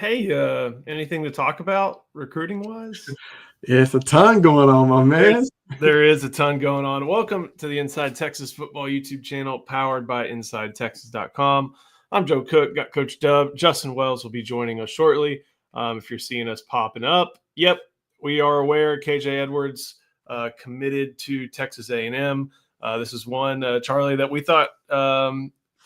Hey, anything to talk about recruiting wise? Yeah, it's a ton going on, my man. There is a ton going on. Welcome to the Inside Texas Football YouTube channel powered by InsideTexas.com. I'm Joe Cook, got Coach Dub. Justin Wells will be joining us shortly. If you're seeing us popping up, yep, we are aware KJ Edwards committed to Texas A&M. This is one, Charlie, that we thought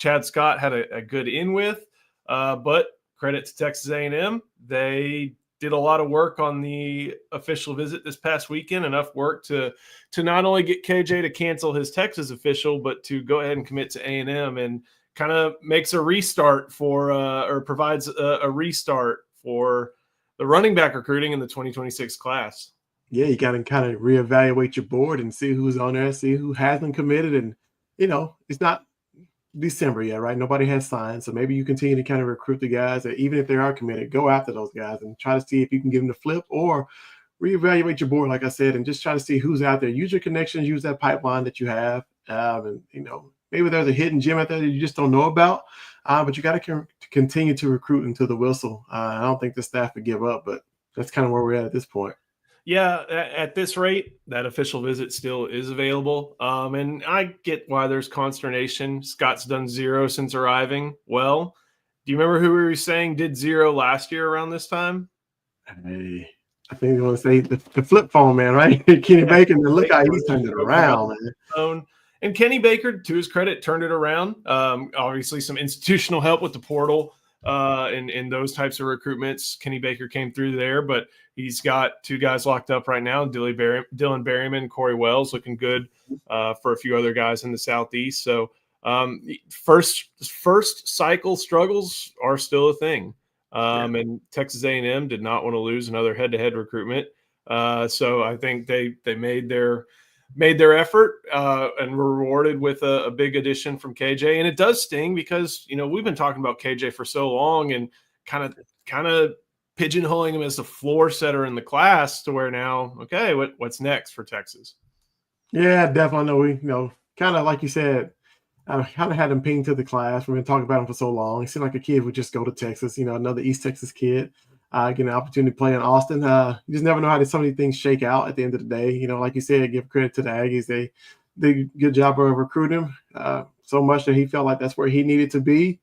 Chad Scott had a good in with, but credit to Texas A&M. They did a lot of work on the official visit this past weekend, enough work to not only get KJ to cancel his Texas official, but to go ahead and commit to A&M, and kind of makes a restart for or provides a restart for the running back recruiting in the 2026 class. Yeah, you got to kind of reevaluate your board and see who's on there, see who hasn't committed. And, it's not December yet, right? Nobody has signed. So maybe you continue to kind of recruit the guys that even if they are committed, go after those guys and try to see if you can get them to flip or reevaluate your board, like I said, and just try to see who's out there. Use your connections, use that pipeline that you have. And, maybe there's a hidden gem out there that you just don't know about. But you got to continue to recruit until the whistle. I don't think the staff would give up, but that's kind of where we're at this point. Yeah, at this rate, that official visit still is available. And I get why there's consternation. Scott's done 0 since arriving. Well, do you remember who we were saying did 0 last year around this time? Hey, I think you want to say the flip phone man, right? Kenny Baker. Look how he's turned it around, man. And Kenny Baker, to his credit, turned it around. Obviously, some institutional help with the portal and those types of recruitments. Kenny Baker came through there, but he's got 2 guys locked up right now, Dylan Berryman and Corey Wells, looking good for a few other guys in the Southeast. So first cycle struggles are still a thing. And Texas A&M did not want to lose another head-to-head recruitment. So I think they made their effort and were rewarded with a big addition from KJ. And it does sting because, we've been talking about KJ for so long and kind of pigeonholing him as the floor setter in the class to where now, okay, what's next for Texas? Yeah, definitely. We, kind of like you said, I kind of had him pinged to the class. We've been talking about him for so long. He seemed like a kid would just go to Texas, another East Texas kid. Get an opportunity to play in Austin. You just never know how some of these things shake out at the end of the day. Like you said, give credit to the Aggies. They did a good job of recruiting him so much that he felt like that's where he needed to be.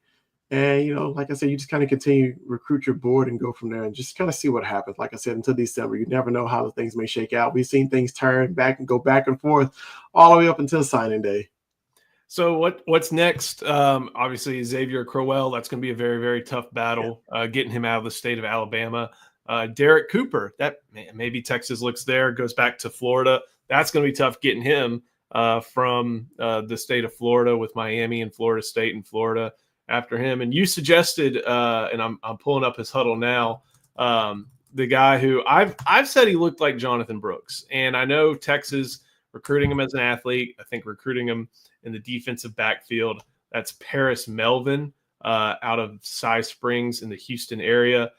And, like I said, you just kind of continue to recruit your board and go from there and just kind of see what happens. Like I said, until December, you never know how the things may shake out. We've seen things turn back and go back and forth all the way up until signing day. So what's next? Obviously, Xavier Crowell, that's going to be a very, very tough battle, getting him out of the state of Alabama. Derek Cooper, that maybe Texas looks there, goes back to Florida. That's going to be tough getting him from the state of Florida with Miami and Florida State and Florida after him. And you suggested, and I'm pulling up his huddle now, the guy who I've said he looked like Jonathan Brooks. And I know Texas recruiting him as an athlete. I think recruiting him in the defensive backfield. That's Paris Melvin out of Cy Springs in the Houston area.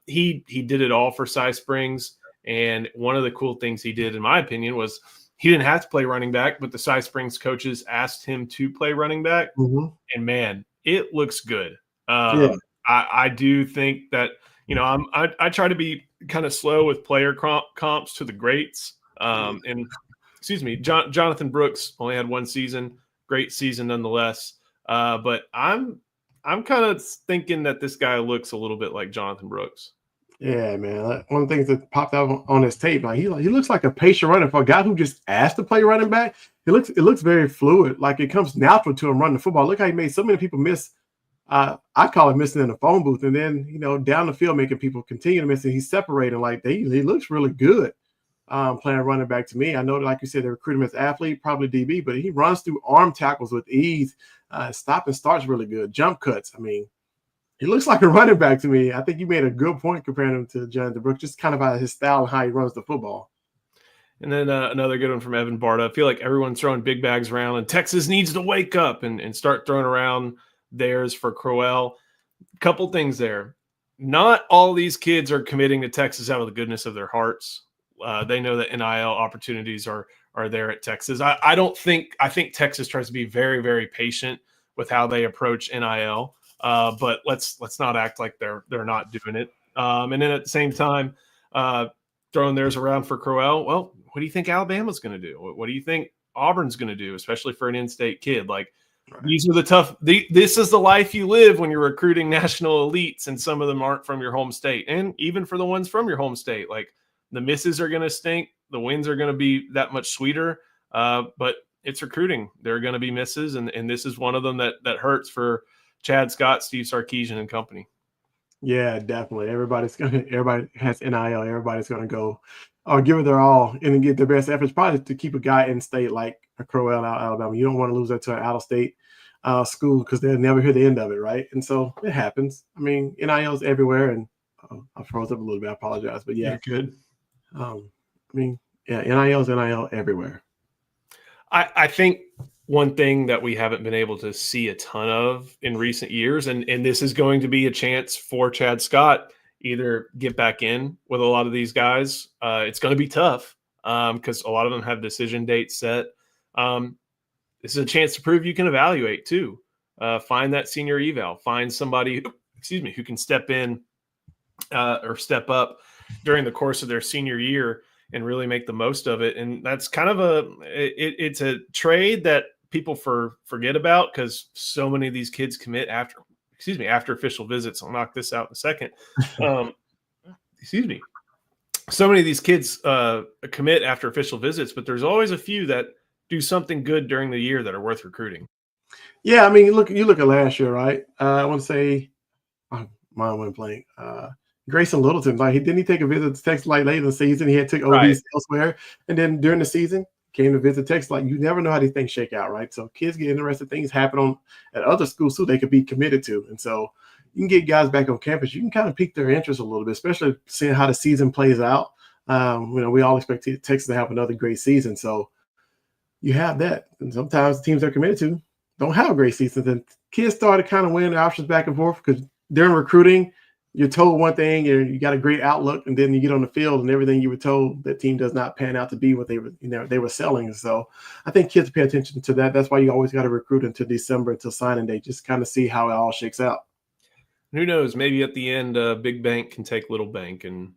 He did it all for Cy Springs. And one of the cool things he did, in my opinion, was he didn't have to play running back, but the Cy Springs coaches asked him to play running back. Mm-hmm. And, man, it looks good. I do think that, I try to be kind of slow with player comps to the greats. And excuse me, Jonathan Brooks only had 1 season, great season nonetheless. But I'm kind of thinking that this guy looks a little bit like Jonathan Brooks. Yeah, man. One of the things that popped out on his tape, like he looks like a patient runner for a guy who just asked to play running back. It looks very fluid, like it comes natural to him running the football. Look how he made so many people miss. I call it missing in the phone booth, and then down the field making people continue to miss. And he's separating like he looks really good. Playing running back to me. I know that, like you said, they recruit him as athlete, probably DB, but he runs through arm tackles with ease. Stop and starts really good. Jump cuts. I mean, he looks like a running back to me. I think you made a good point comparing him to Jonathan Brooks, just kind of about his style and how he runs the football. And then another good one from Evan Barta. I feel like everyone's throwing big bags around, and Texas needs to wake up and start throwing around theirs for Crowell. Couple things there. Not all these kids are committing to Texas out of the goodness of their hearts. They know that NIL opportunities are there at Texas. I think Texas tries to be very, very patient with how they approach NIL. But let's not act like they're not doing it. And then at the same time, throwing theirs around for Crowell. Well, what do you think Alabama's going to do? What do you think Auburn's going to do, especially for an in-state kid? Like, these are the tough. This is the life you live when you're recruiting national elites, and some of them aren't from your home state. And even for the ones from your home state, like, the misses are going to stink. The wins are going to be that much sweeter. But it's recruiting. There are going to be misses, and this is one of them that hurts for Chad Scott, Steve Sarkisian, and company. Yeah, definitely. Everybody has NIL. Everybody's gonna go or give it their all and get their best efforts, probably to keep a guy in state like a Crowell out of Alabama. You don't want to lose that to an out of state school because they'll never hear the end of it, right? And so it happens. I mean, NIL is everywhere, and I froze up a little bit. I apologize, but yeah, you're good. I mean, yeah, NIL is NIL everywhere. I think one thing that we haven't been able to see a ton of in recent years, and this is going to be a chance for Chad Scott either get back in with a lot of these guys. It's going to be tough because a lot of them have decision dates set. This is a chance to prove you can evaluate too. Find that senior eval. Find somebody, who can step in or step up during the course of their senior year and really make the most of it. And that's kind of it's a trade that people forget about because so many of these kids commit after official visits. I'll knock this out in a second. So many of these kids commit after official visits, but there's always a few that do something good during the year that are worth recruiting. Yeah, I mean, you look at last year, right? I want to say, mine went blank. Grayson Littleton, like, didn't he take a visit to Texas like late in the season? He had took ODs elsewhere, and then during the season came to visit Texas. Like, you never know how these things shake out, right? So kids get interested, things happen at other schools too they could be committed to, and so you can get guys back on campus. You can kind of pique their interest a little bit, especially seeing how the season plays out. We all expect Texas to have another great season, so you have that. And sometimes teams they're committed to don't have great seasons, and kids start to kind of weighing their options back and forth because during recruiting, you're told one thing and you got a great outlook, and then you get on the field and everything you were told, that team does not pan out to be what they were selling. So I think kids pay attention to that. That's why you always got to recruit until December, until signing day, just kind of see how it all shakes out. Who knows? Maybe at the end, big bank can take little bank, and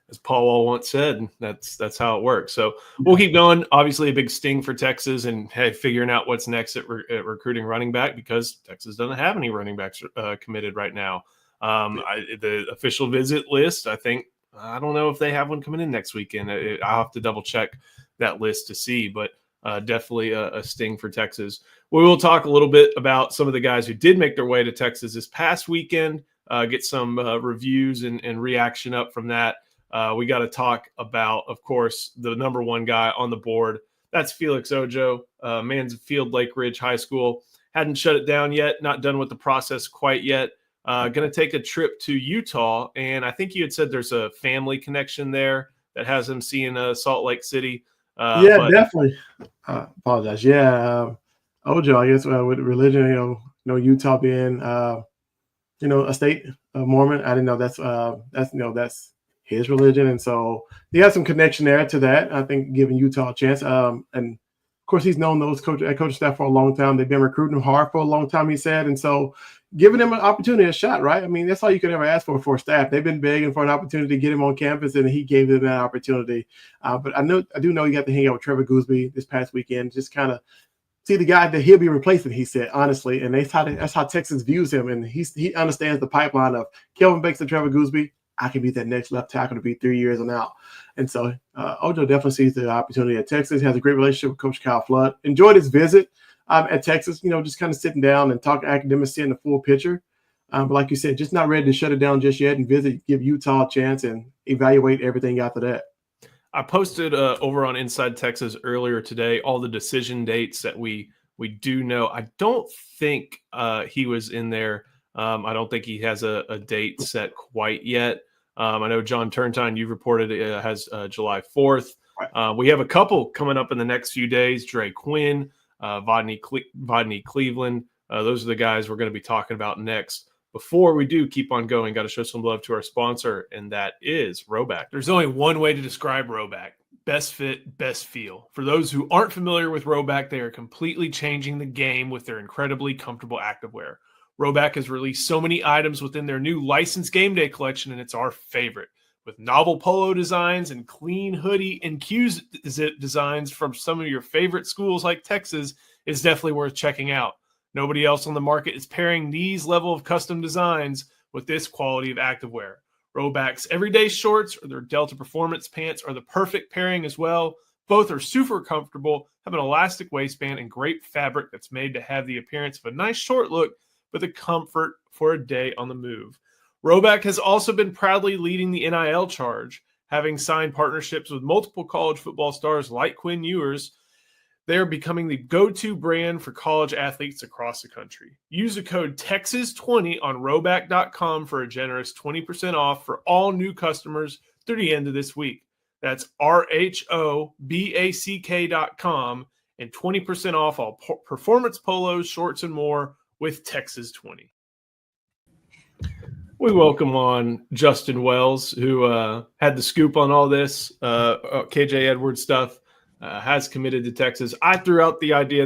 as Paul Wall once said, that's how it works. So we'll keep going. Obviously, a big sting for Texas, and figuring out what's next at recruiting running back, because Texas doesn't have any running backs committed right now. The official visit list, I don't know if they have one coming in next weekend. I'll have to double check that list to see, but definitely a sting for Texas. We will talk a little bit about some of the guys who did make their way to Texas this past weekend, get some reviews and reaction up from that. We got to talk about, of course, the number one guy on the board. That's Felix Ojo, Mansfield Lake Ridge High School. Hadn't shut it down yet, not done with the process quite yet. Going to take a trip to Utah, and I think you had said there's a family connection there that has him seeing Salt Lake City. Definitely. Apologize. Yeah, Ojo, I guess with religion, Utah being, a state of Mormon. I didn't know that's his religion, and so he has some connection there to that. I think giving Utah a chance, and of course he's known those coaching staff for a long time. They've been recruiting him hard for a long time, he said, and so giving him an opportunity, a shot, right? I mean, that's all you could ever ask for staff. They've been begging for an opportunity to get him on campus, and he gave them that opportunity. But I do know he got to hang out with Trevor Gooseby this past weekend, just kind of see the guy that he'll be replacing, he said, honestly, and that's how Texas views him, and he understands the pipeline of Kelvin Banks and Trevor Gooseby. I can be that next left tackle to be 3 years and out. And so Ojo definitely sees the opportunity at Texas. He has a great relationship with Coach Kyle Flood. Enjoyed his visit at Texas, just kind of sitting down and talking academics, seeing the full picture. But like you said, just not ready to shut it down just yet, and give Utah a chance and evaluate everything after that. I posted over on Inside Texas earlier today all the decision dates that we do know. I don't think he was in there. I don't think he has a date set quite yet. I know John Turntine, you've reported has July 4th. We have a couple coming up in the next few days. Dre Quinn, Vodney Cleveland. Those are the guys we're going to be talking about next. Before we do keep on going, got to show some love to our sponsor, and that is Roback. There's only one way to describe Roback. best fit, best feel. For those who aren't familiar with Rhoback, they are completely changing the game with their incredibly comfortable activewear. Rhoback has released so many items within their new licensed game day collection, and it's our favorite. With novel polo designs and clean hoodie and Q-zip designs from some of your favorite schools like Texas, it's definitely worth checking out. Nobody else on the market is pairing these level of custom designs with this quality of activewear. Rhoback's everyday shorts or their Delta Performance pants are the perfect pairing as well. Both are super comfortable, have an elastic waistband, and great fabric that's made to have the appearance of a nice short look, but the comfort for a day on the move. Rhoback has also been proudly leading the NIL charge, having signed partnerships with multiple college football stars like Quinn Ewers. They are becoming the go-to brand for college athletes across the country. Use the code Texas20 on Rhoback.com for a generous 20% off for all new customers through the end of this week. That's RHOBACK.com and 20% off all performance polos, shorts, and more with Texas20. We welcome on Justin Wells, who had the scoop on all this KJ Edwards stuff. Has committed to Texas. I threw out the idea.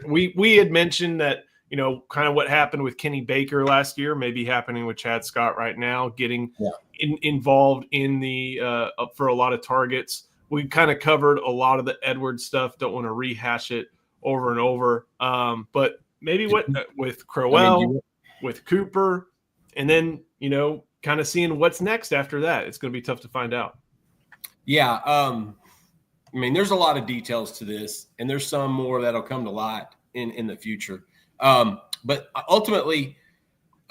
We had mentioned that, kind of what happened with Kenny Baker last year, maybe happening with Chad Scott right now, getting involved in the up for a lot of targets. We kind of covered a lot of the Edwards stuff. Don't want to rehash it over and over. But maybe with Crowell, with Cooper, and then kind of seeing what's next after that. It's going to be tough to find out. Yeah. There's a lot of details to this, and there's some more that'll come to light in the future. But ultimately,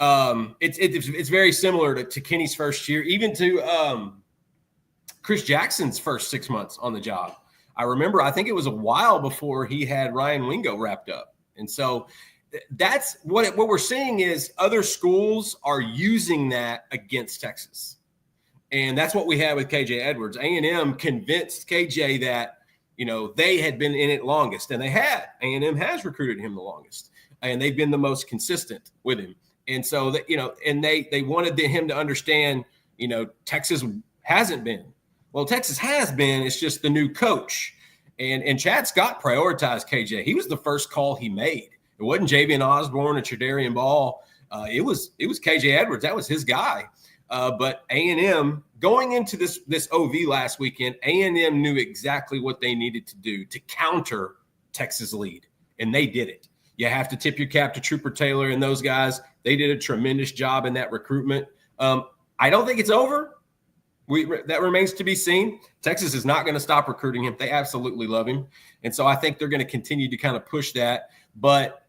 it's very similar to Kenny's first year, even to Chris Jackson's first 6 months on the job. I remember, I think it was a while before he had Ryan Wingo wrapped up. And so that's what we're seeing is other schools are using that against Texas. And that's what we had with KJ Edwards. A&M convinced KJ that, they had been in it longest, and they had. A&M has recruited him the longest, and they've been the most consistent with him. And so that, and they wanted him to understand, Texas hasn't been. Well, Texas has been. It's just the new coach. And Chad Scott prioritized KJ. He was the first call he made. It wasn't Javian Osborne or Tredarian Ball. It was KJ Edwards. That was his guy. But A&M, going into this OV last weekend, A&M knew exactly what they needed to do to counter Texas' lead, and they did it. You have to tip your cap to Trooper Taylor and those guys. They did a tremendous job in that recruitment. I don't think it's over. That remains to be seen. Texas is not going to stop recruiting him. They absolutely love him. And so I think they're going to continue to kind of push that. But,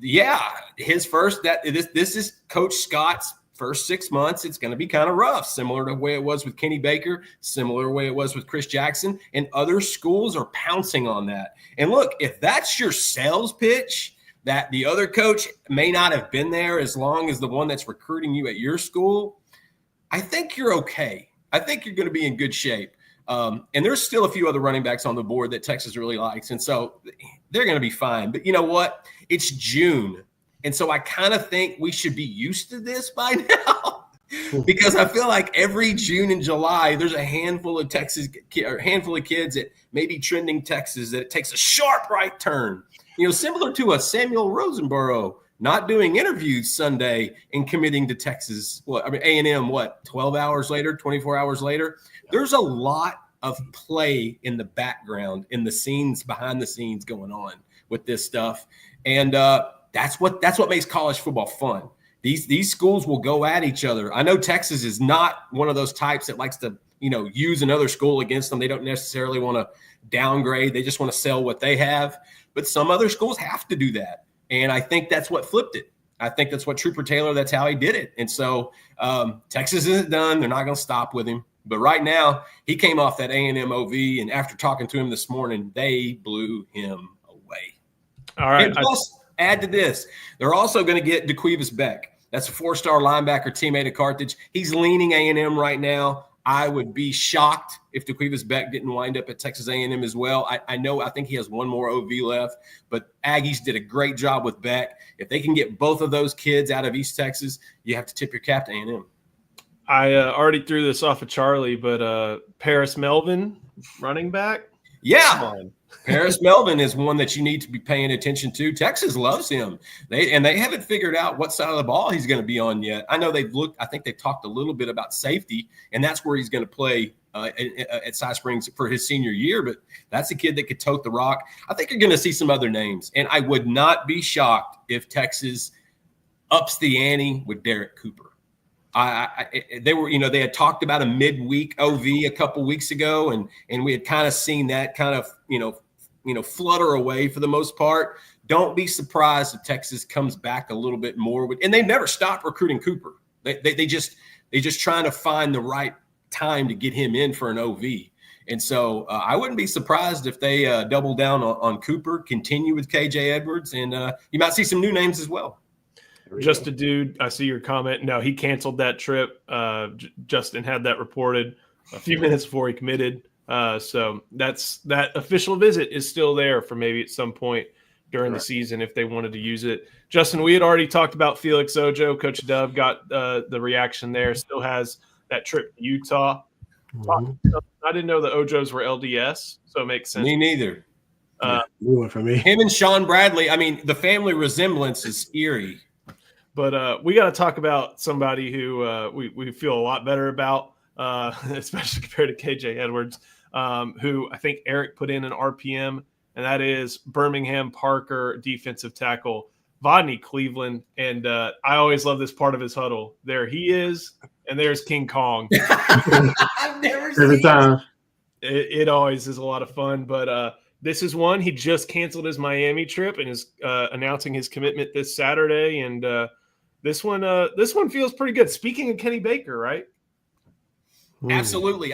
yeah, this is Coach Scott's first 6 months. It's going to be kind of rough, similar to the way it was with Kenny Baker, similar to the way it was with Chris Jackson, and other schools are pouncing on that. And look, if that's your sales pitch, that the other coach may not have been there as long as the one that's recruiting you at your school, I think you're okay. I think you're going to be in good shape. And there's still a few other running backs on the board that Texas really likes, and so they're going to be fine. But you know what? It's June. And so I kind of think we should be used to this by now because I feel like every June and July, there's a handful of kids that may be trending Texas that it takes a sharp right turn, similar to a Samuel Rosenborough not doing interviews Sunday and committing to Texas. A&M, 12 hours later, 24 hours later? There's a lot of play in the background, in the scenes, behind the scenes going on with this stuff. And, that's what makes college football fun. These schools will go at each other. I know Texas is not one of those types that likes to, use another school against them. They don't necessarily want to downgrade. They just want to sell what they have. But some other schools have to do that. And I think that's what flipped it. I think that's what Trooper Taylor, that's how he did it. And so Texas isn't done. They're not going to stop with him. But right now, he came off that A&M OV, and after talking to him this morning, they blew him away. All right. And plus, add to this, they're also going to get DeQuivis Beck. That's a 4-star linebacker, teammate of Carthage. He's leaning A&M right now. I would be shocked if DeQuivis Beck didn't wind up at Texas A&M as well. I think he has one more OV left, but Aggies did a great job with Beck. If they can get both of those kids out of East Texas, you have to tip your cap to A&M. I already threw this off of Charlie, but Paris Melvin, running back. Yeah. Paris Melvin is one that you need to be paying attention to. Texas loves him. They haven't figured out what side of the ball he's going to be on yet. I know I think they've talked a little bit about safety, and that's where he's going to play at Cy Springs for his senior year. But that's a kid that could tote the rock. I think you're going to see some other names, and I would not be shocked if Texas ups the ante with Derek Cooper. They had talked about a midweek OV a couple weeks ago, and we had kind of seen that kind of flutter away for the most part. Don't be surprised if Texas comes back a little bit more and they never stop recruiting Cooper. They just trying to find the right time to get him in for an OV. And so I wouldn't be surprised if they double down on Cooper, continue with KJ Edwards, and you might see some new names as well. Just a dude. I see your comment. No, he canceled that trip. Justin had that reported a few minutes before he committed. So that official visit is still there for maybe at some point during the season if they wanted to use it. Justin, we had already talked about Felix Ojo. Coach Dove got the reaction there. Still has that trip to Utah. Mm-hmm. I didn't know the Ojos were LDS, so it makes sense. Me neither. New one for me. Him and Sean Bradley. I mean, the family resemblance is eerie. But we got to talk about somebody who we feel a lot better about, especially compared to KJ Edwards, who I think Eric put in an RPM, and that is Birmingham Parker defensive tackle Vodney Cleveland. And I always love this part of his huddle. There he is, and there's King Kong. I've never seen it. It always is a lot of fun, but this is one. He just canceled his Miami trip and is announcing his commitment this Saturday, and this one feels pretty good. Speaking of Kenny Baker, right? Absolutely.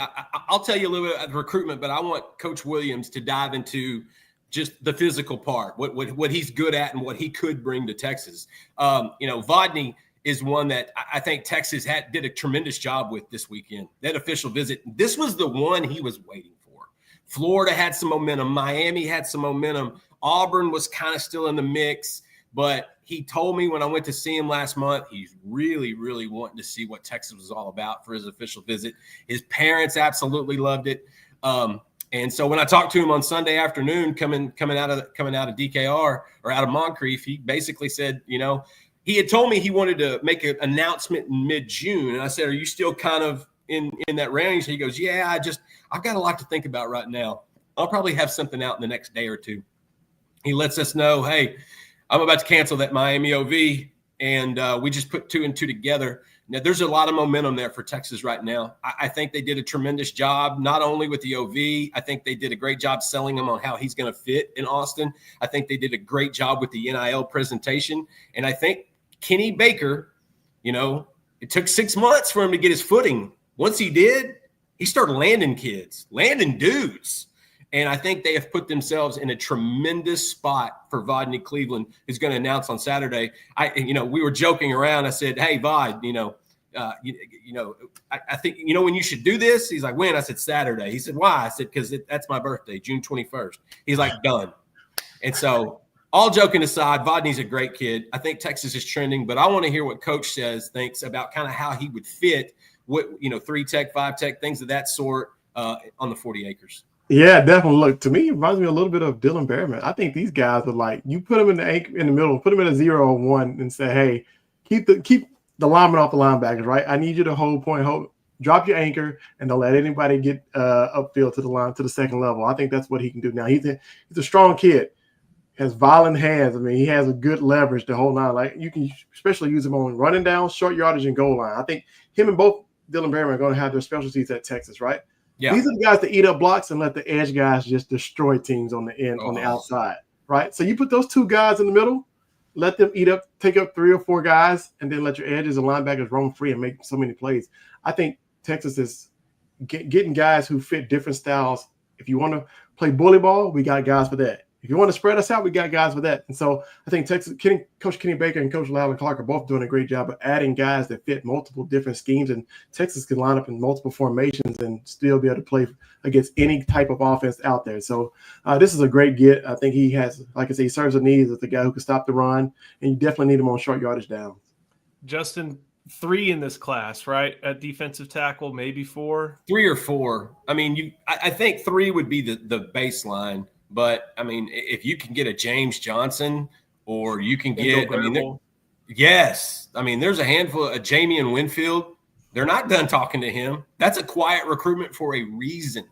I'll tell you a little bit of recruitment, but I want Coach Williams to dive into just the physical part, what he's good at and what he could bring to Texas. Vodney is one that I think Texas did a tremendous job with this weekend. That official visit, this was the one he was waiting for. Florida had some momentum. Miami had some momentum. Auburn was kind of still in the mix. But he told me when I went to see him last month, he's really, really wanting to see what Texas was all about for his official visit. His parents absolutely loved it. And so when I talked to him on Sunday afternoon, coming out of DKR or out of Moncrief, he basically said, he had told me he wanted to make an announcement in mid-June. And I said, are you still kind of in that range? He goes, yeah, I've got a lot to think about right now. I'll probably have something out in the next day or two. He lets us know, hey, I'm about to cancel that Miami OV, and we just put 2 and 2 together. Now, there's a lot of momentum there for Texas right now. I think they did a tremendous job, not only with the OV. I think they did a great job selling him on how he's going to fit in Austin. I think they did a great job with the NIL presentation. And I think Kenny Baker, it took 6 months for him to get his footing. Once he did, he started landing dudes. And I think they have put themselves in a tremendous spot for Vodney Cleveland, who's going to announce on Saturday. We were joking around. I said, "Hey, Vod, I think when you should do this." He's like, "When?" I said, "Saturday." He said, "Why?" I said, "Because that's my birthday, June 21st." He's like, "Done." And so, all joking aside, Vodney's a great kid. I think Texas is trending, but I want to hear what Coach thinks about kind of how he would fit, 3-tech, 5-tech, things of that sort on the 40 acres. Yeah, definitely. Look, to me, it reminds me a little bit of Dylan Behrman. I think these guys are like, you put them in the middle, put them in a 0 or 1 and say, hey, keep the lineman off the linebackers, right? I need you to hold, drop your anchor, and don't let anybody get upfield to the line, to the second level. I think that's what he can do now. He's a strong kid, has violent hands. I mean, he has a good leverage to hold on. Like, you can especially use him on running down, short yardage, and goal line. I think him and both Dylan Behrman are going to have their specialties at Texas, right? Yeah. These are the guys that eat up blocks and let the edge guys just destroy teams on the end, on the outside, right? So you put those 2 guys in the middle, let them take up 3 or 4 guys, and then let your edges and linebackers roam free and make so many plays. I think Texas is getting guys who fit different styles. If you want to play bully ball, we got guys for that. If you want to spread us out, we got guys for that. And so I think Coach Kenny Baker and Coach Lalvin Clark are both doing a great job of adding guys that fit multiple different schemes. And Texas can line up in multiple formations and still be able to play against any type of offense out there. So this is a great get. I think he has, like I said, he serves a need as a guy who can stop the run. And you definitely need him on short yardage down. Justin, 3 in this class, right? At defensive tackle, maybe 4. 3 or 4. I mean, I think 3 would be the baseline. But I mean, if you can get a James Johnson, or you can get, yes, I mean, there's a handful of Jamie and Winfield. They're not done talking to him. That's a quiet recruitment for a reason.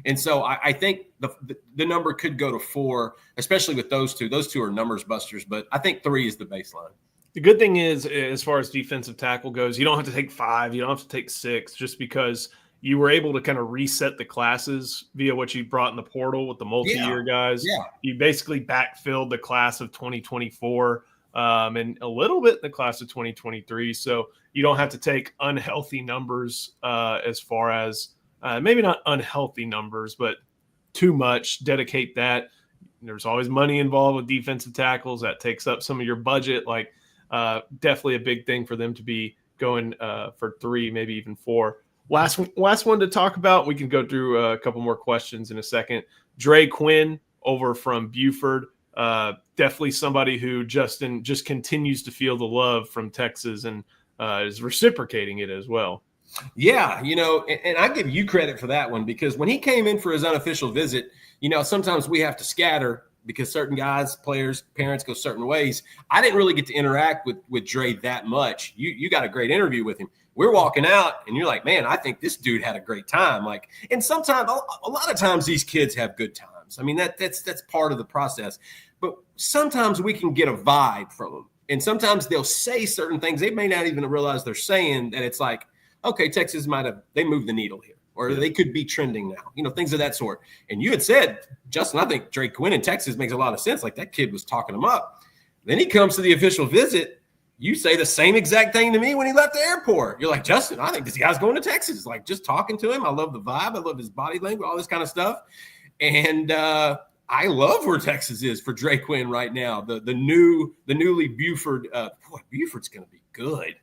And so I think the number could go to 4, especially with those two. Those two are numbers busters, but I think 3 is the baseline. The good thing is, as far as defensive tackle goes, you don't have to take 5. You don't have to take 6, just because you were able to kind of reset the classes via what you brought in the portal with the multi-year guys. Yeah. You basically backfilled the class of 2024 and a little bit in the class of 2023. So you don't have to take unhealthy numbers as far as maybe not unhealthy numbers, but too much. Dedicate that. There's always money involved with defensive tackles. That takes up some of your budget. Like definitely a big thing for them to be going for 3, maybe even 4. Last one to talk about. We can go through a couple more questions in a second. Dre Quinn over from Buford. Definitely somebody who Justin just continues to feel the love from Texas and is reciprocating it as well. Yeah, and I give you credit for that one, because when he came in for his unofficial visit, sometimes we have to scatter because certain guys, players, parents go certain ways. I didn't really get to interact with Dre that much. You got a great interview with him. We're walking out and you're like, man, I think this dude had a great time. Like, and sometimes, a lot of times these kids have good times. I mean, that's part of the process. But sometimes we can get a vibe from them. And sometimes they'll say certain things they may not even realize they're saying, that it's like, okay, Texas they moved the needle here, or they could be trending now, things of that sort. And you had said, Justin, I think Drake Quinn in Texas makes a lot of sense. Like, that kid was talking him up. Then he comes to the official visit. You say the same exact thing to me when he left the airport. You're like, Justin, I think this guy's going to Texas. Like, just talking to him. I love the vibe. I love his body language, all this kind of stuff. And I love where Texas is for Drake Quinn right now. The newly Buford. Buford's going to be good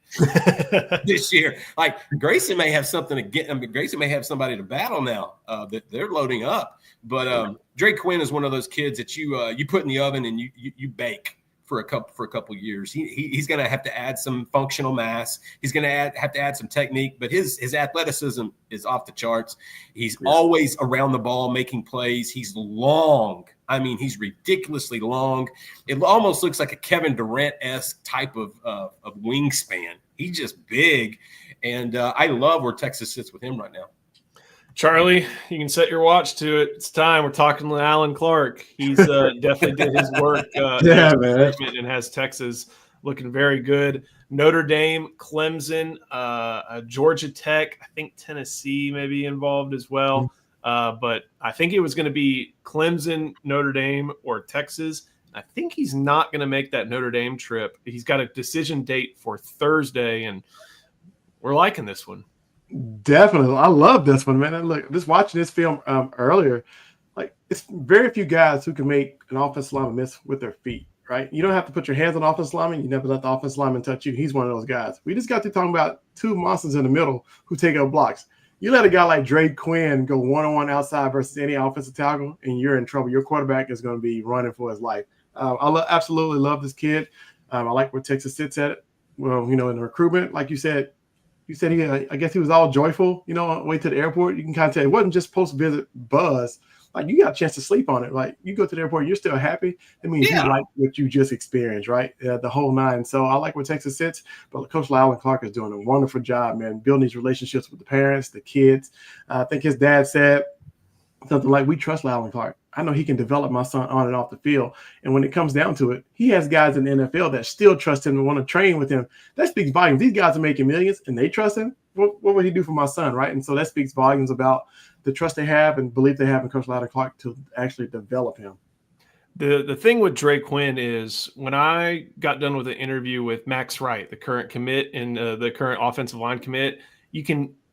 this year. Like, Grayson may have something to get. I mean, Grayson may have somebody to battle now that they're loading up. But Drake Quinn is one of those kids that you put in the oven and you bake for a couple years. He's going to have to add some functional mass. He's going to have to add some technique, but his athleticism is off the charts. He's always around the ball making plays. He's long. I mean, he's ridiculously long. It almost looks like a Kevin Durant-esque type of wingspan. He's just big, and I love where Texas sits with him right now. Charlie, you can set your watch to it. It's time. We're talking to Alan Clark. He's definitely did his work man, and has Texas looking very good. Notre Dame, Clemson, Georgia Tech, I think Tennessee may be involved as well. But I think it was going to be Clemson, Notre Dame, or Texas. I think he's not going to make that Notre Dame trip. He's got a decision date for Thursday, and we're liking this one. Definitely. I love this one, man. And look, just watching this film earlier, like, it's very few guys who can make an offensive lineman miss with their feet, right? You don't have to put your hands on the offensive lineman. You never let the offensive lineman touch you. He's one of those guys. We just got to talking about two monsters in the middle who take up blocks. You let a guy like Drake Quinn go one-on-one outside versus any offensive tackle, and you're in trouble. Your quarterback is going to be running for his life. I absolutely love this kid. I like where Texas sits at it. Well, in the recruitment, like you said he, I guess he was all joyful, on the way to the airport. You can kind of tell it wasn't just post-visit buzz. Like, you got a chance to sleep on it. Like, you go to the airport, you're still happy. I mean, you like what you just experienced, right? The whole nine. So I like where Texas sits. But Coach Alan Clark is doing a wonderful job, man, building these relationships with the parents, the kids. I think his dad said something like, we trust Alan Clark. I know he can develop my son on and off the field. And when it comes down to it, he has guys in the NFL that still trust him and want to train with him. That speaks volumes. These guys are making millions and they trust him. What would he do for my son, right? And so that speaks volumes about the trust they have and belief they have in Coach Alan Clark to actually develop him. The thing with Drake Quinn is, when I got done with an interview with Max Wright, the current commit and the current offensive line commit,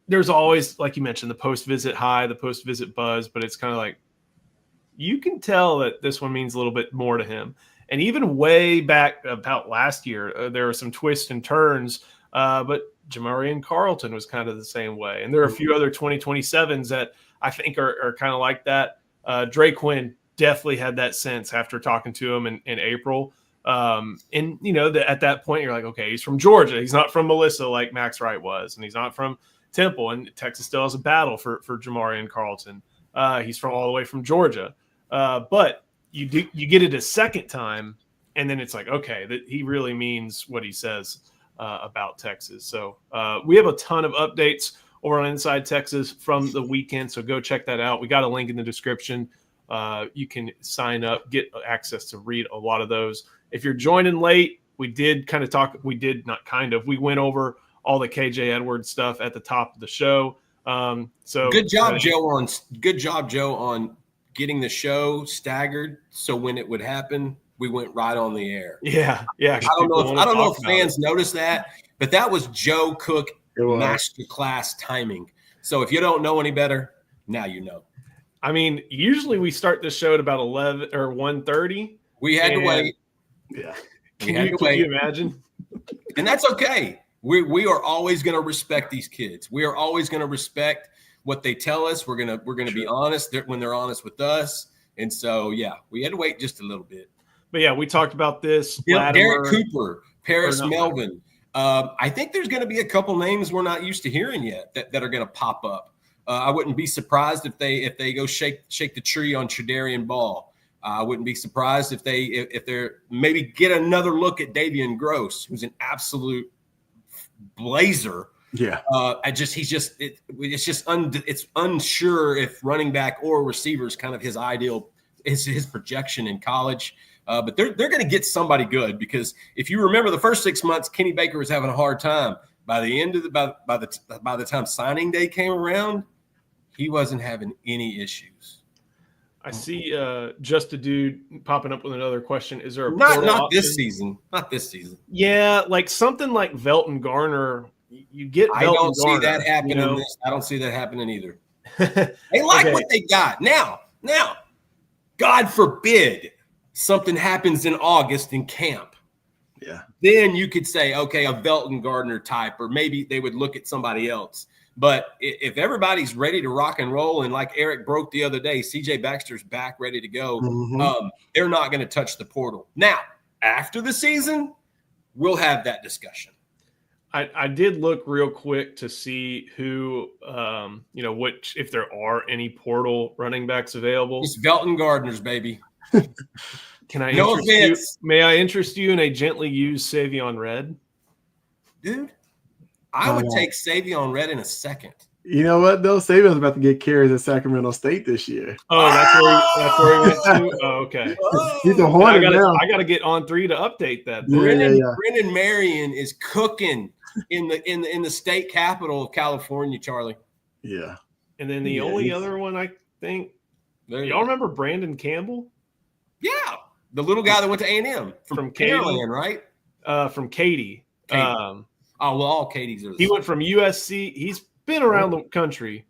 there's always, like you mentioned, the post-visit high, the post-visit buzz, but it's kind of like, you can tell that this one means a little bit more to him. And even way back about last year, there were some twists and turns, but Jamarian Carlton was kind of the same way. And there are a few other 2027s that I think are kind of like that. Drake Quinn definitely had that sense after talking to him in April. And at that point, you're like, okay, he's from Georgia. He's not from Melissa like Max Wright was, and he's not from Temple. And Texas still has a battle for Jamarian Carlton. He's from all the way from Georgia. But you get it a second time, and then it's like, okay, that he really means what he says about Texas. So we have a ton of updates over on Inside Texas from the weekend. So go check that out. We got a link in the description. You can sign up, get access to read a lot of those. If you're joining late, we went over all the KJ Edwards stuff at the top of the show. So good job, Joe, on getting the show staggered. So when it would happen, we went right on the air. Yeah. I don't know if fans noticed that, but that was Joe Cook masterclass timing. So if you don't know any better, now you know. I mean, usually we start the show at about 11 or 1:30. We had to wait. Yeah. Can you imagine? And that's okay. We are always going to respect these kids. We are always going to respect what they tell us. We're gonna be honest when they're honest with us. And so, yeah, we had to wait just a little bit. But yeah, we talked about this. Derek Cooper, Paris Melvin. I think there's going to be a couple names we're not used to hearing yet that are going to pop up. I wouldn't be surprised if they go shake the tree on Tredarian Ball. I wouldn't be surprised if they're maybe get another look at Davian Gross, who's an absolute blazer. Yeah. It's unsure if running back or receiver is kind of his ideal, his projection in college. But they're going to get somebody good, because if you remember the first 6 months, Kenny Baker was having a hard time. By the end of by the time signing day came around, he wasn't having any issues. I see Just a Dude popping up with another question. Is there a not this season? Not this season. Yeah, like something like Velton Garner. You get. I don't see that happening. I don't see that happening either. They like what they got now. God forbid something happens in August in camp. Yeah. Then you could say, okay, a Velton Gardner type, or maybe they would look at somebody else. But if everybody's ready to rock and roll, and like Eric broke the other day, CJ Baxter's back, ready to go, they're not going to touch the portal. Now, after the season, we'll have that discussion. I did look real quick to see who, which, if there are any portal running backs available. It's Velton Gardner's, baby. Can I interest you? May I interest you in a gently used Savion Red? Dude, I would take Savion Red in a second. You know what, though? Savion's about to get carries at Sacramento State this year. Oh, that's where he went to? Oh, okay. He's a Hornet now. I got to get on 3 to update that. Brendan Marion is cooking in the state capital of California, Charlie. Yeah. And then the only other one, I think, y'all remember Brandon Campbell? Yeah. The little guy that went to A&M from Caroline, right? From Katy. All Katie's are he went from USC. He's been around the country.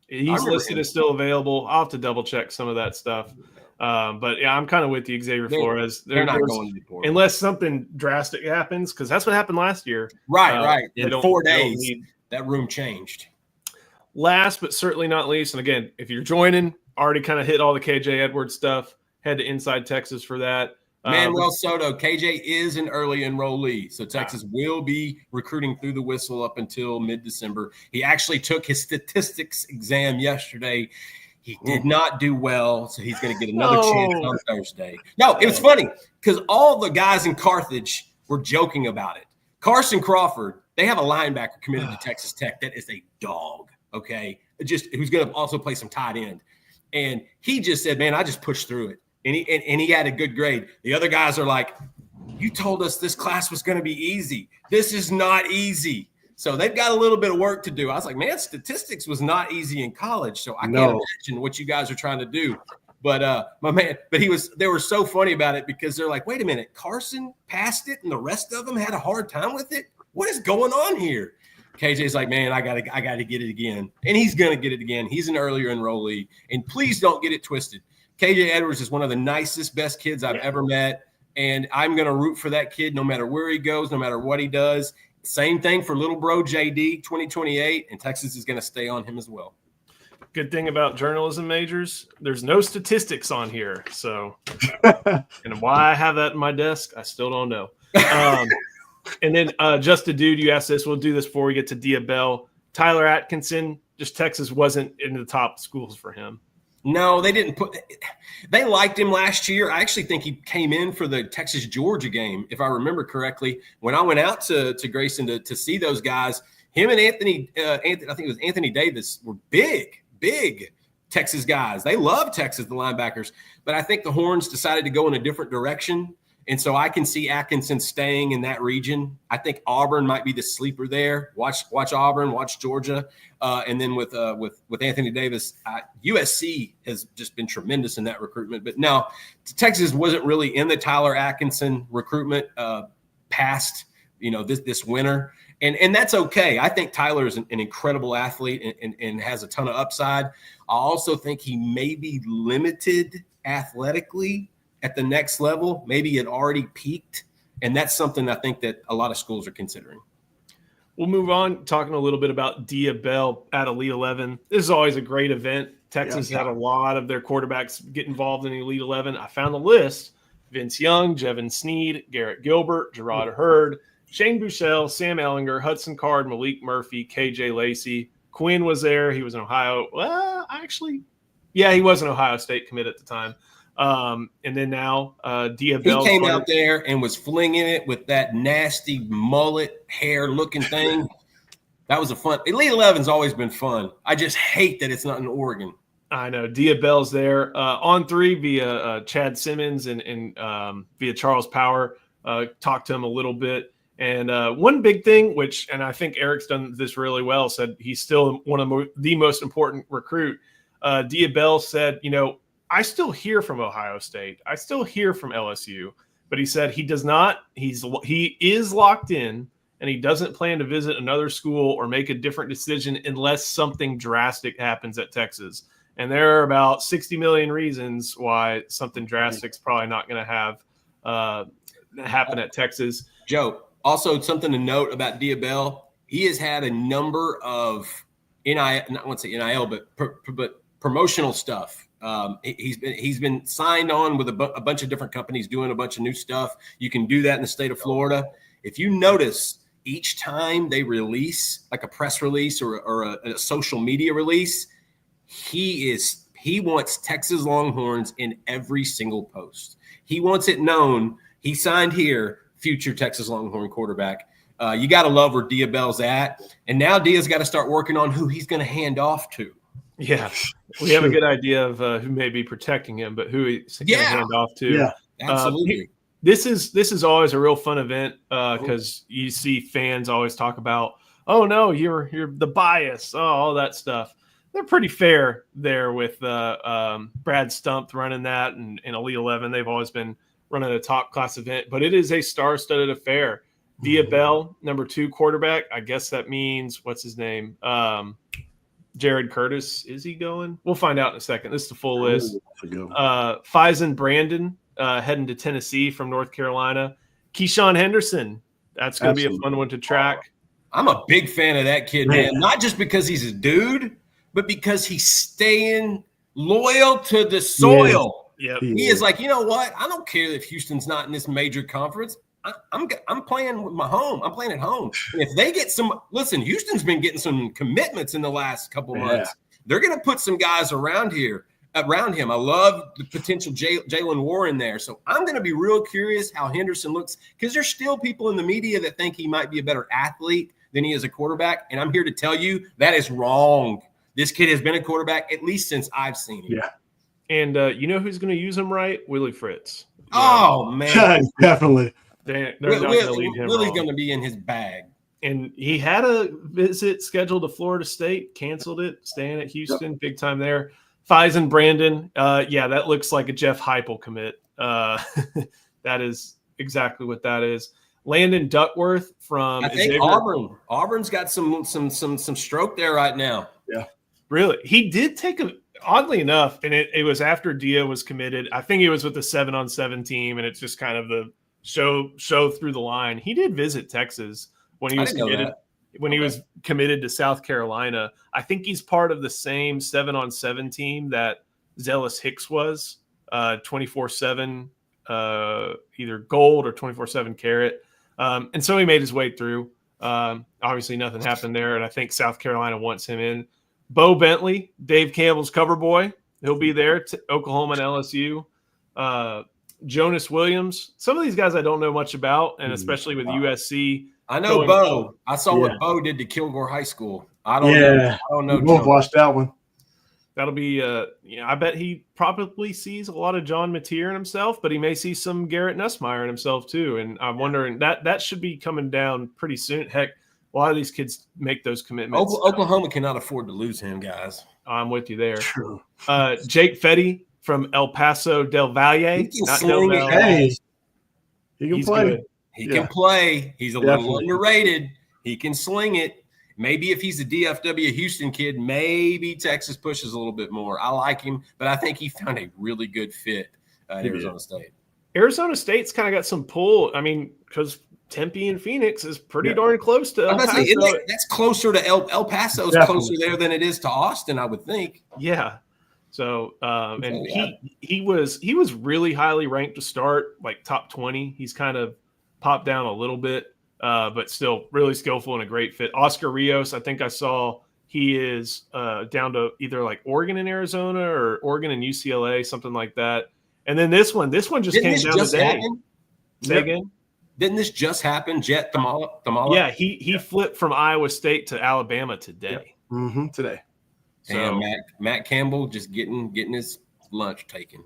He's listed as still available. I'll have to double check some of that stuff. But yeah, I'm kind of with you, Xavier Flores. They're not going to be poor. Unless something drastic happens, because that's what happened last year. Right. In 4 days, that room changed. Last but certainly not least, and again, if you're joining, already kind of hit all the KJ Edwards stuff. Head to Inside Texas for that. Manuel Soto, KJ is an early enrollee, so Texas will be recruiting through the whistle up until mid-December. He actually took his statistics exam yesterday. He did not do well, so he's going to get another chance on Thursday. No, it was funny because all the guys in Carthage were joking about it. Carson Crawford, they have a linebacker committed to Texas Tech that is a dog, okay, who's going to also play some tight end. And he just said, man, I just pushed through it. And he had a good grade. The other guys are like, you told us this class was going to be easy. This is not easy. So they've got a little bit of work to do. I was like, man, statistics was not easy in college. So I can't imagine what you guys are trying to do. But they were so funny about it because they're like, wait a minute, Carson passed it and the rest of them had a hard time with it. What is going on here? KJ's like, man, I gotta get it again. And he's going to get it again. He's an earlier enrollee. And please don't get it twisted. KJ Edwards is one of the nicest, best kids I've ever met, and I'm going to root for that kid no matter where he goes, no matter what he does. Same thing for little bro JD, 2028, and Texas is going to stay on him as well. good thing about journalism majors, there's no statistics on here. So, and why I have that in my desk, I still don't know. And then just a dude, you asked this. We'll do this before we get to Dia Bell. Tyler Atkinson, just Texas wasn't in the top schools for him. No, they didn't put – they liked him last year. I actually think he came in for the Texas-Georgia game, if I remember correctly. When I went out to Grayson to see those guys, him and Anthony I think it was Anthony Davis, were big Texas guys. They love Texas, the linebackers. But I think the Horns decided to go in a different direction. And so I can see Atkinson staying in that region. I think Auburn might be the sleeper there. Watch Auburn, watch Georgia, and then with Anthony Davis, USC has just been tremendous in that recruitment. But no, Texas wasn't really in the Tyler Atkinson recruitment past this winter, and that's okay. I think Tyler is an incredible athlete and has a ton of upside. I also think he may be limited athletically at the next level. Maybe it already peaked, and that's something I think that a lot of schools are considering. We'll move on, talking a little bit about Dia Bell at Elite 11. This is always a great event. Texas had a lot of their quarterbacks get involved in the Elite 11. I found the list. Vince Young, Jevin Sneed, Garrett Gilbert, Gerard Hurd, Shane Buechele, Sam Ellinger, Hudson Card, Malik Murphy, KJ Lacey. Quinn was there. He was in Ohio. Well, actually, yeah, he was an Ohio State commit at the time. And then now Dia Bell. He came out there and was flinging it with that nasty mullet hair looking thing. That was a fun. Elite 11's always been fun. I just hate that it's not in Oregon. I know. Dia Bell's there on 3 via Chad Simmons and via Charles Power. Talked to him a little bit. And one big thing, and I think Eric's done this really well, said he's still one of the most important recruit. Dia Bell said, I still hear from Ohio State. I still hear from LSU, but he said he does not. He is locked in, and he doesn't plan to visit another school or make a different decision unless something drastic happens at Texas. And there are about 60 million reasons why something drastic is probably not going to have happen at Texas. Joe, also something to note about Dia Bell, he has had a number of not want to say NIL, but promotional stuff. He's been signed on with a bunch of different companies doing a bunch of new stuff. You can do that in the state of Florida. If you notice, each time they release like a press release or a social media release, he wants Texas Longhorns in every single post. He wants it known he signed here, future Texas Longhorn quarterback. You got to love where Dia Bell's at, and now Dia's got to start working on who he's going to hand off to. Yeah, we have a good idea of who may be protecting him, but who he's going to hand off to. Yeah, absolutely. This is always a real fun event because you see fans always talk about, oh no, you're the bias, all that stuff. They're pretty fair there with Brad Stump running that and Elite 11. They've always been running a top class event, but it is a star-studded affair. Dia Bell, number 2 quarterback. I guess that means what's his name? Jared Curtis, is he going? We'll find out in a second. This is the full list. Faison Brandon heading to Tennessee from North Carolina. Keyshawn Henderson, that's going to be a fun one to track. I'm a big fan of that kid, man. Not just because he's a dude, but because he's staying loyal to the soil. Yep. He is like, you know what? I don't care if Houston's not in this major conference. I'm playing with my home. I'm playing at home. And if they get Houston's been getting some commitments in the last couple months. They're going to put some guys around him. I love the potential Jalen Warren there. So I'm going to be real curious how Henderson looks, because there's still people in the media that think he might be a better athlete than he is a quarterback. And I'm here to tell you that is wrong. This kid has been a quarterback at least since I've seen him. Yeah. And you know who's going to use him right? Willie Fritz. Oh, man. Definitely. They're not going to leave him Willie's wrong. going to be in his bag. And he had a visit scheduled to Florida State, canceled it, staying at Houston, big time there. Faison Brandon, that looks like a Jeff Heupel commit. That is exactly what that is. Landon Duckworth from I think Auburn. Auburn's got some stroke there right now. Yeah. Really? He did take oddly enough, and it was after Dia was committed. I think he was with the 7-on-7 team, and it's just kind of the show through the line. He did visit Texas when he was committed. when he was committed to South Carolina. I think he's part of the same 7-on-7 team that Zealous Hicks was, 24/7, either gold or 24/7 carat. And so he made his way through. Obviously, nothing happened there, and I think South Carolina wants him in. Bo Bentley, Dave Campbell's cover boy, he'll be there. Oklahoma and LSU. Jonas Williams. Some of these guys I don't know much about, and especially with USC. I know Bo. I saw what Bo did to Kilgore High School. I don't know. Both watched that one. That'll be, I bet he probably sees a lot of John Mateer in himself, but he may see some Garrett Nussmeier in himself too. And I'm wondering that should be coming down pretty soon. Heck, a lot of these kids make those commitments. Oklahoma cannot afford to lose him, guys. I'm with you there. True. Jake Fetty from El Paso del Valle. He can play. Good. He can play. He's a little underrated. He can sling it. Maybe if he's a DFW Houston kid, maybe Texas pushes a little bit more. I like him, but I think he found a really good fit at Arizona State. Arizona State's kind of got some pull. I mean, because Tempe and Phoenix is pretty darn close to El Paso. That's closer to El Paso. Is closer there than it is to Austin, I would think. Yeah. So, and he was really highly ranked to start, like top 20. He's kind of popped down a little bit, but still really skillful and a great fit. Oscar Rios, I think I saw he is down to either like Oregon and Arizona or Oregon and UCLA, something like that. And then this one just came down today. Say again? Didn't this just happen? Jet Thamala? Yeah, he flipped from Iowa State to Alabama today. Yeah. Today. So Matt Campbell just getting his lunch taken.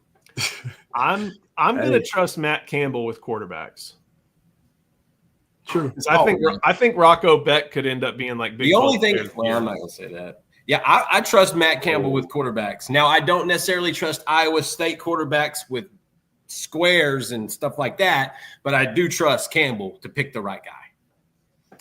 I'm going to trust Matt Campbell with quarterbacks. True. I think Rocco Beck could end up being like big. The only thing, I'm not going to say that. Yeah, I trust Matt Campbell with quarterbacks. Now, I don't necessarily trust Iowa State quarterbacks with squares and stuff like that, but I do trust Campbell to pick the right guy.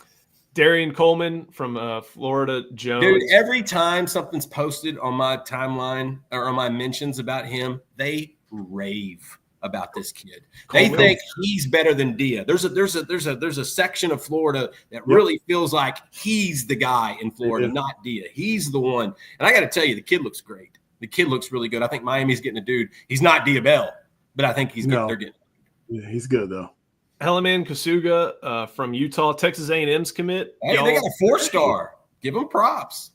Darian Coleman from Florida Jones. Dude, every time something's posted on my timeline or on my mentions about him, they rave about this kid. Coleman. They think he's better than Dia. There's a section of Florida that really feels like he's the guy in Florida, not Dia. He's the one. And I got to tell you, the kid looks great. The kid looks really good. I think Miami's getting a dude. He's not Dia Bell, but I think he's good. They're getting. Yeah, he's good though. Helaman Kasuga from Utah, Texas A&M's commit. Hey, they got a 4-star. Give them props.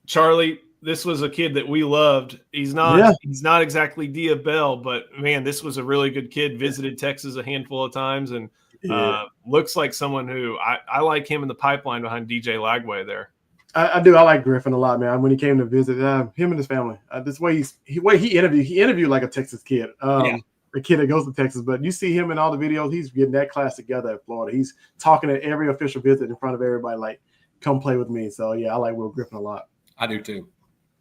Charlie, this was a kid that we loved. He's not exactly Dia Bell, but man, this was a really good kid. Visited Texas a handful of times and looks like someone who I like him in the pipeline behind DJ Lagway there. I do. I like Griffin a lot, man. When he came to visit, him and his family. This way he interviewed like a Texas kid. A kid that goes to Texas, but you see him in all the videos. He's getting that class together at Florida. He's talking at every official visit in front of everybody, like, come play with me. So, yeah, I like Will Griffin a lot. I do, too.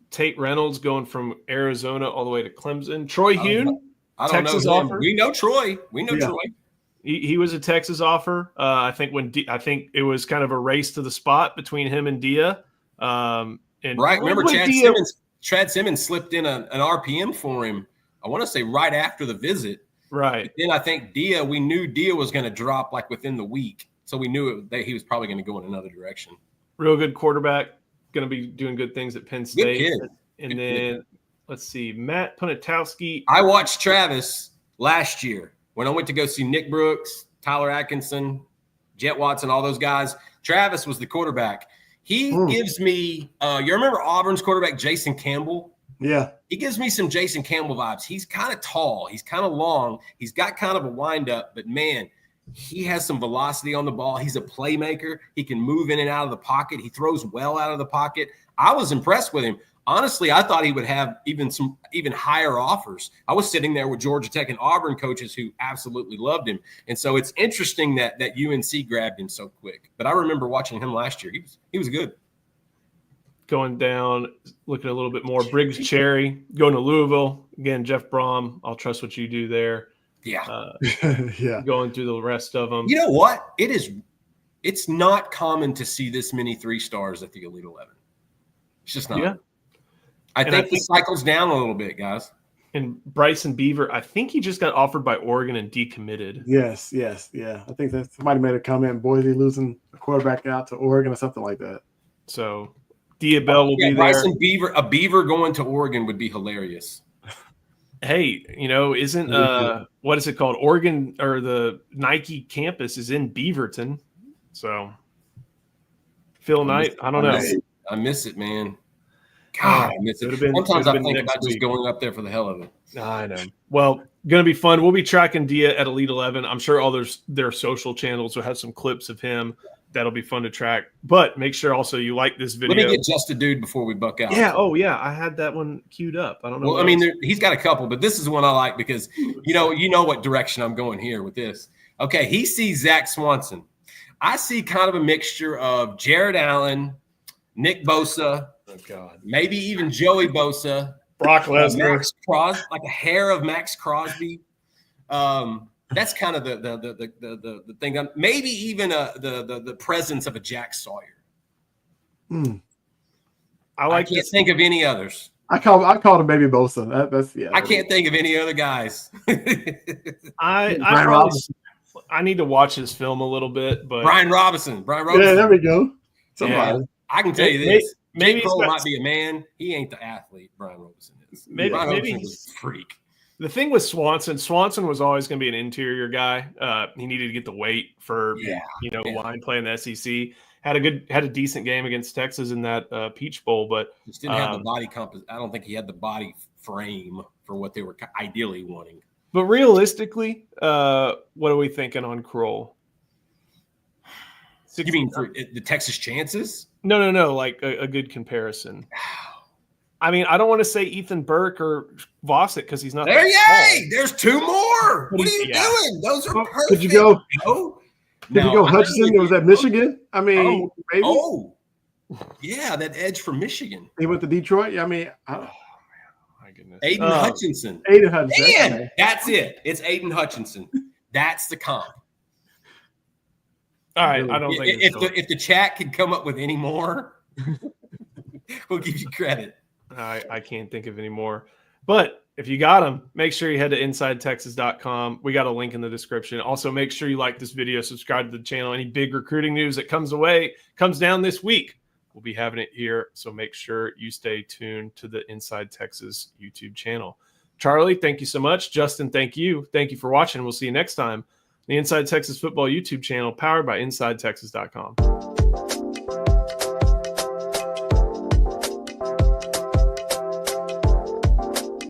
Tate Reynolds going from Arizona all the way to Clemson. Troy Hune, I don't Texas know him. offer. We know Troy. Troy. He was a Texas offer. I think it was kind of a race to the spot between him and Dia. And right. Remember Chad Simmons slipped in an RPM for him. I want to say right after the visit. Right. But then I think we knew Dia was going to drop like within the week. So we knew that he was probably going to go in another direction. Real good quarterback. Going to be doing good things at Penn State. Good kid. And then let's see, Matt Punatowski. I watched Travis last year when I went to go see Nick Brooks, Tyler Atkinson, Jet Watson, all those guys. Travis was the quarterback. He gives me you remember Auburn's quarterback, Jason Campbell? Yeah. He gives me some Jason Campbell vibes. He's kind of tall. He's kind of long. He's got kind of a wind-up, but, man, he has some velocity on the ball. He's a playmaker. He can move in and out of the pocket. He throws well out of the pocket. I was impressed with him. Honestly, I thought he would have even higher offers. I was sitting there with Georgia Tech and Auburn coaches who absolutely loved him. And so it's interesting that UNC grabbed him so quick. But I remember watching him last year. He was good. Going down, looking a little bit more. Briggs Cherry going to Louisville. Again, Jeff Brom. I'll trust what you do there. Yeah. Going through the rest of them. You know what? It's not common to see this many 3-stars at the Elite 11. It's just not. Yeah. I think the cycle's down a little bit, guys. And Bryson Beaver, I think he just got offered by Oregon and decommitted. Yes, yeah. I think that somebody made a comment. Boise losing a quarterback out to Oregon or something like that. So Diabell will be Bryson there. Beaver, a Beaver going to Oregon would be hilarious. Hey, isn't what is it called? Oregon, or the Nike campus is in Beaverton. So Phil Knight, I don't know. I miss it, man. God, I miss it. Sometimes I think about just going up there for the hell of it. I know. Well, going to be fun. We'll be tracking Dia at Elite 11. I'm sure all their social channels will have some clips of him. That'll be fun to track. But make sure also you like this video. Let me get Just a Dude before we buck out. Yeah. Oh, yeah. I had that one queued up. I don't know. Well, I mean, he's got a couple, but this is one I like because you know what direction I'm going here with this. Okay, he sees Zach Swanson. I see kind of a mixture of Jared Allen, Nick Bosa. Oh, God. Maybe even Joey Bosa. Brock Lesnar. Max Crosby, like a hair of Max Crosby. That's kind of the thing. Maybe even the presence of a Jack Sawyer. I can't think of any others. I called him Baby Bosa. That's I can't think of any other guys. I need to watch his film a little bit, but Brian Robinson. Yeah, there we go. Somebody. Yeah, I can tell you this. Maybe Cole might be a man. He ain't the athlete Brian Robinson is. Brian Robinson is a freak. The thing with Swanson was always going to be an interior guy. He needed to get the weight for line play in the SEC. Had a decent game against Texas in that Peach Bowl, but just didn't have the body I don't think he had the body frame for what they were ideally wanting. But realistically, what are we thinking on Kroll? You mean for the Texas chances? No. Like a good comparison. I mean, I don't want to say Ethan Burke or Vossick because he's not. There's two more. What are you doing? Those are perfect. Could you go? Did you go Hutchinson? Was that Michigan? I mean, maybe. Oh, yeah, that edge from Michigan. He went to Detroit. Yeah, I mean, my goodness. Aiden Hutchinson. Man, that's it. It's Aiden Hutchinson. That's the comp. All right, I don't think if the chat can come up with any more, we'll give you credit. I can't think of any more. But if you got them, make sure you head to InsideTexas.com. We got a link in the description. Also, make sure you like this video, subscribe to the channel. Any big recruiting news that comes down this week, we'll be having it here. So make sure you stay tuned to the Inside Texas YouTube channel. Charlie, thank you so much. Justin, thank you. Thank you for watching. We'll see you next time. The Inside Texas Football YouTube channel, powered by InsideTexas.com.